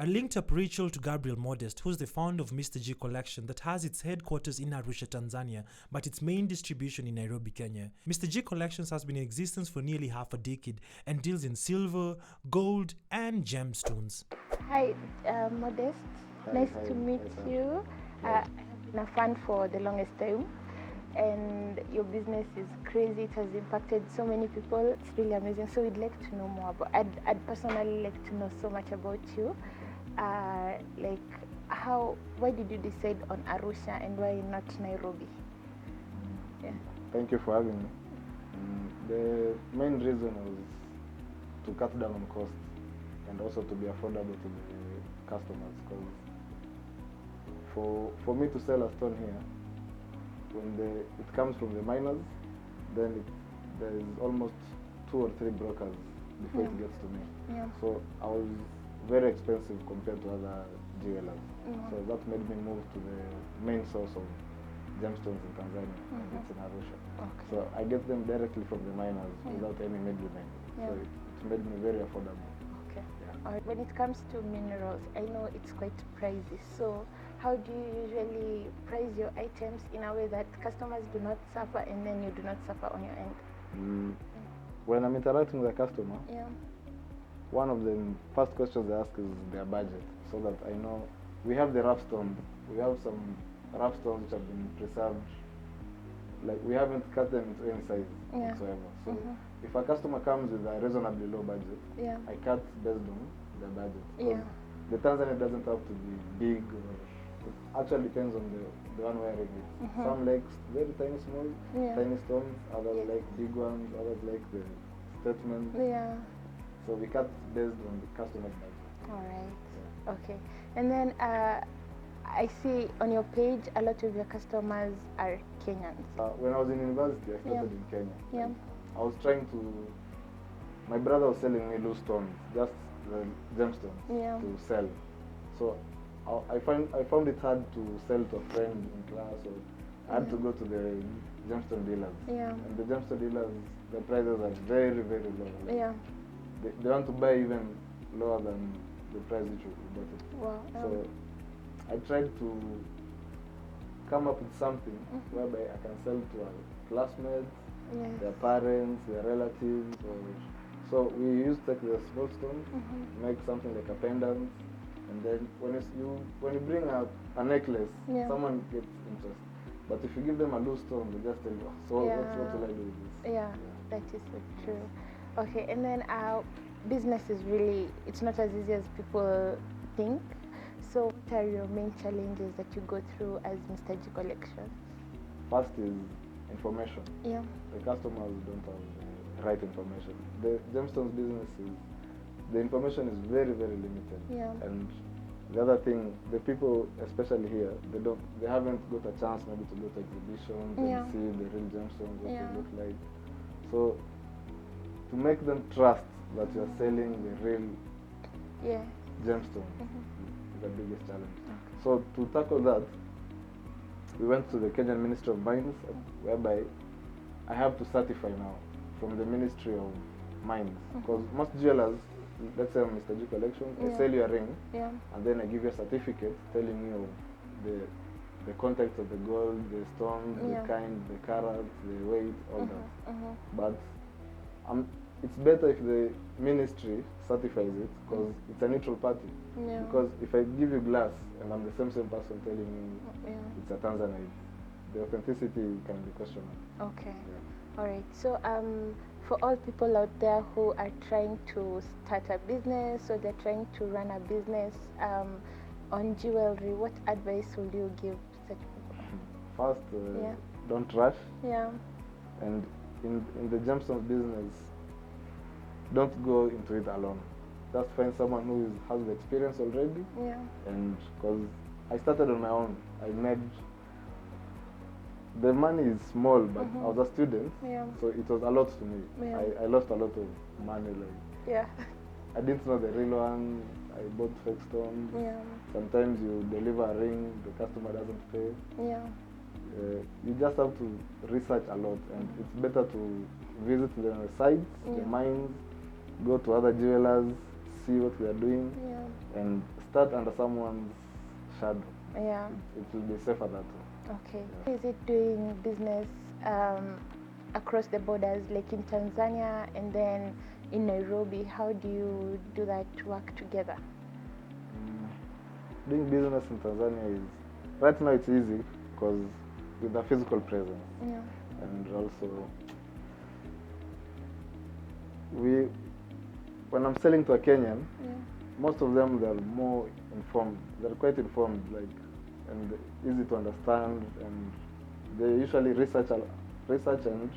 I linked up Rachel to Gabriel Modest, who's the founder of Mr. G Collection that has its headquarters in Arusha, Tanzania, but its main distribution in Nairobi, Kenya. Mr. G Collections has been in existence for nearly half a decade and deals in silver, gold, and gemstones. Hi, Modest. Nice to meet you. I have been a fan for the longest time, and your business is crazy. It has impacted so many people. It's really amazing. So we'd like to know more about. I'd personally like to know so much about you. Why did you decide on Arusha and why not Nairobi? Yeah. Thank you for having me. The main reason was to cut down on costs and also to be affordable to the customers, because for me to sell a stone here, when it comes from the miners, then there is almost 2 or 3 brokers before it gets to me. Yeah. So I was very expensive compared to other jewelers. So that made me move to the main source of gemstones in Tanzania, and it's in Arusha. Okay. So I get them directly from the miners without any middlemen. Yeah. So it made me very affordable. Okay. Yeah. All right. When it comes to minerals, I know it's quite pricey. So how do you usually price your items in a way that customers do not suffer and then you do not suffer on your end? When I'm interacting with a customer, Yeah. one of the first questions I ask is their budget, so that I know. We have the rough stone. We have some rough stones which have been preserved. Like, we haven't cut them into any size whatsoever. So if a customer comes with a reasonably low budget, I cut based on their budget. Yeah. The Tanzania doesn't have to be big, or it actually depends on the one wearing it. Some like very tiny, small, tiny stones. Others like big ones. Others like the statement. Yeah. So we cut based on the customer's budget. All right. Okay. And then I see on your page a lot of your customers are Kenyans. When I was in university, I started in Kenya. Yeah. I was trying to. My brother was selling me loose stones, just the gemstones, to sell. So I found it hard to sell to a friend in class, or I had to go to the gemstone dealers. Yeah. And the gemstone dealers, the prices are very, very low. Like, Yeah. They want to buy even lower than the price which we bought it. Wow. So I tried to come up with something whereby I can sell to our classmates, their parents, their relatives. So we used to take the small stone, make something like a pendant, and then when you bring a necklace, someone gets interest. But if you give them a loose stone, they just tell you, so what will I do with this? Yeah, that is so true. Okay, and then business is really, it's not as easy as people think. So what are your main challenges that you go through as Mr. G Collection? First is information. Yeah. The customers don't have the right information. The gemstones business the information is very, very limited. Yeah. And the other thing, the people, especially here, they haven't got a chance maybe to go to exhibitions and see the real gemstones, what they look like. So to make them trust that you are selling the real gemstone is the biggest challenge. Okay. So to tackle that, we went to the Kenyan Ministry of Mines, whereby I have to certify now from the Ministry of Mines, because most jewelers, let's say on Mr. G Collection, I sell you a ring, and then I give you a certificate telling you the content of the gold, the stones, the kind, the carats, the weight, all that. But it's better if the ministry certifies it, because it's a neutral party. Because if I give you glass and I'm the same person telling you it's a Tanzanite, the authenticity can be questioned. Okay. All right. So for all people out there who are trying to start a business, or they're trying to run a business on jewelry, what advice would you give such people? First, don't rush. Yeah. And in the gemstones business, don't go into it alone. Just find someone who has the experience already. Yeah. And because I started on my own, the money is small, but I was a student, so it was a lot to me. I lost a lot of money. I didn't know the real one. I bought fake stones. Sometimes you deliver a ring, the customer doesn't pay. You just have to research a lot, and it's better to visit the sites, the mines, go to other jewelers, see what they are doing, and start under someone's shadow. Yeah. It will be safer that way. Okay. Yeah. Is it doing business across the borders, like in Tanzania and then in Nairobi? How do you do that work together? Doing business in Tanzania is, right now it's easy because with a physical presence. Yeah. And also, when I'm selling to a Kenyan, Yeah. most of them, they're more informed. They're quite informed, and easy to understand, and they usually research and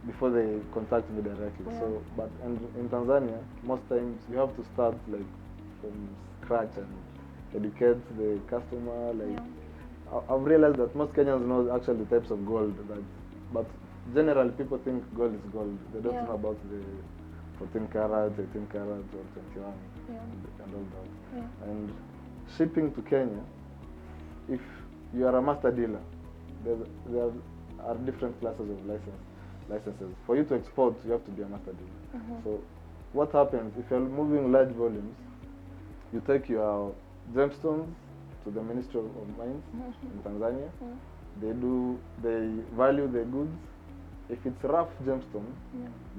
before they contact me directly. Yeah. So, but and in Tanzania, most times you have to start like from scratch and educate the customer. Like, I've realized that most Kenyans know actually the types of gold but generally people think gold is gold. They don't Yeah. know about the 14 carats, 18 carats, or 21, Yeah. and all that. Yeah. And shipping to Kenya, if you are a master dealer, there are different classes of licenses. For you to export, you have to be a master dealer. Mhm. So what happens if you're moving large volumes? You take your gemstones to the Ministry of Mines in Tanzania. They value the goods. If it's rough gemstone,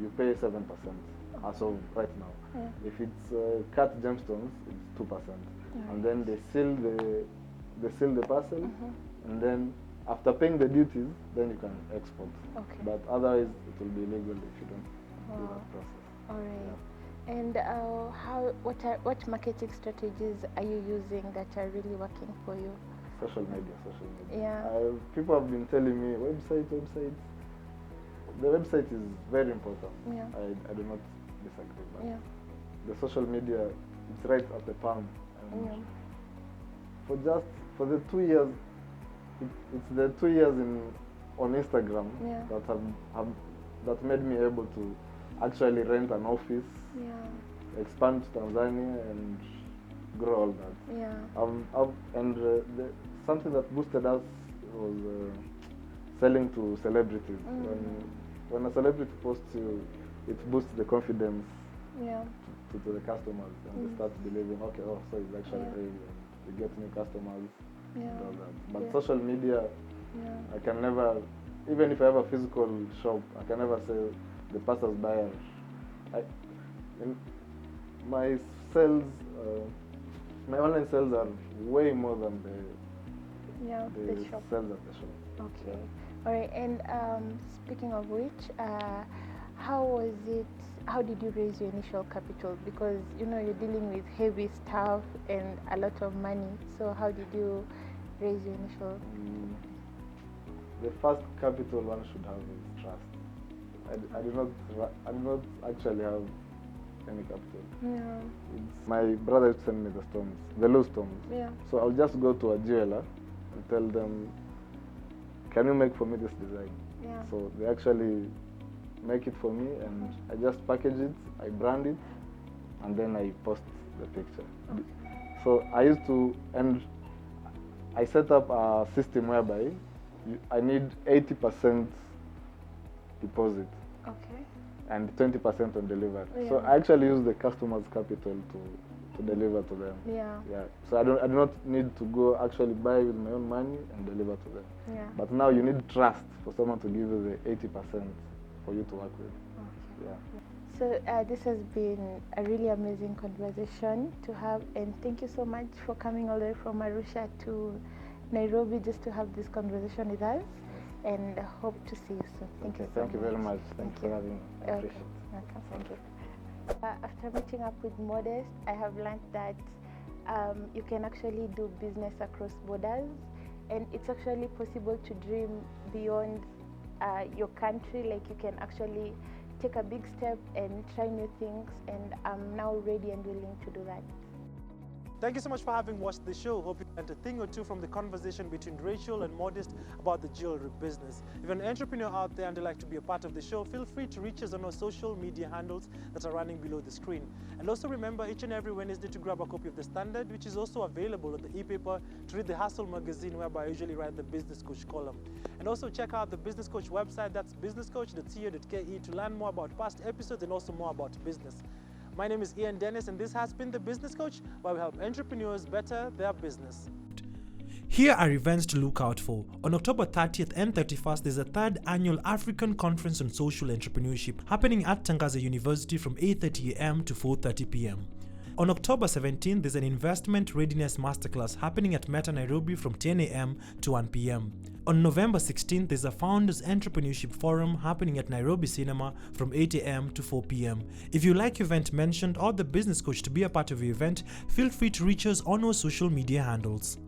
you pay 7% as of right now. Yeah. If it's cut gemstones, it's 2%. Yeah. And then they seal the parcel, and then after paying the duties, then you can export. Okay. But otherwise, it will be illegal if you don't do that process. All right. And what marketing strategies are you using that are really working for you? Social media. Yeah. People have been telling me websites. The website is very important. Yeah. I do not disagree. But Yeah. the social media, it's right at the palm. And Yeah. for the 2 years, it's the 2 years on Instagram Yeah. that made me able to actually rent an office, Yeah. expand to Tanzania, and grow all that. Yeah. Something that boosted us was selling to celebrities. When a celebrity posts you, it boosts the confidence Yeah. to the customers, and they start believing, okay, so it's actually real. And you get new customers Yeah. and all that. But Yeah. social media, Yeah. I can never, even if I have a physical shop, I can never say the passers-by my sales, my online sales are way more than the shop. sales at the shop. Okay. All right. And speaking of which, how did you raise your initial capital? Because you're dealing with heavy stuff and a lot of money. So how did you raise your initial? The first capital one should have is trust. I do not actually have any capital. Yeah. My brother used to send me the loose stones. Yeah. So I'll just go to a jeweler and tell them, can you make for me this design? Yeah. So they actually make it for me, and I just package it, I brand it, and then I post the picture. Okay. So I used to, and I set up a system whereby I need 80% deposit Okay. and 20% on delivery. Yeah. So I actually use the customer's capital to deliver to them. Yeah. Yeah. So I do not need to go actually buy with my own money and deliver to them. Yeah. But now you need trust for someone to give you the 80% for you to work with. Okay. Yeah. So this has been a really amazing conversation to have, and thank you so much for coming all the way from Arusha to Nairobi just to have this conversation with us, and I hope to see you soon. Thank you so much. Thank you very much. Thanks for having me. I Okay. appreciate it. Welcome. Thank you. After meeting up with Modest, I have learned that you can actually do business across borders, and it's actually possible to dream beyond your country. Like, you can actually take a big step and try new things, and I'm now ready and willing to do that. Thank you so much for having watched the show. Hope you learned a thing or two from the conversation between Rachel and Modest about the jewelry business. If you're an entrepreneur out there and you'd like to be a part of the show, feel free to reach us on our social media handles that are running below the screen. And also remember, each and every Wednesday to grab a copy of The Standard, which is also available on the e-paper, to read the Hustle magazine, whereby I usually write the Business Coach column. And also check out the Business Coach website, that's businesscoach.co.ke, to learn more about past episodes and also more about business. My name is Ian Dennis, and this has been The Business Coach, where we help entrepreneurs better their business. Here are events to look out for. On October 30th and 31st, there's a 3rd annual African Conference on Social Entrepreneurship happening at Tangaza University from 8:30 a.m. to 4:30 p.m. On October 17th, there's an Investment Readiness Masterclass happening at Meta Nairobi from 10 a.m. to 1 p.m. On November 16th, there's a Founders Entrepreneurship Forum happening at Nairobi Cinema from 8 a.m. to 4 p.m. If you like your event mentioned or the Business Coach to be a part of your event, feel free to reach us on our social media handles.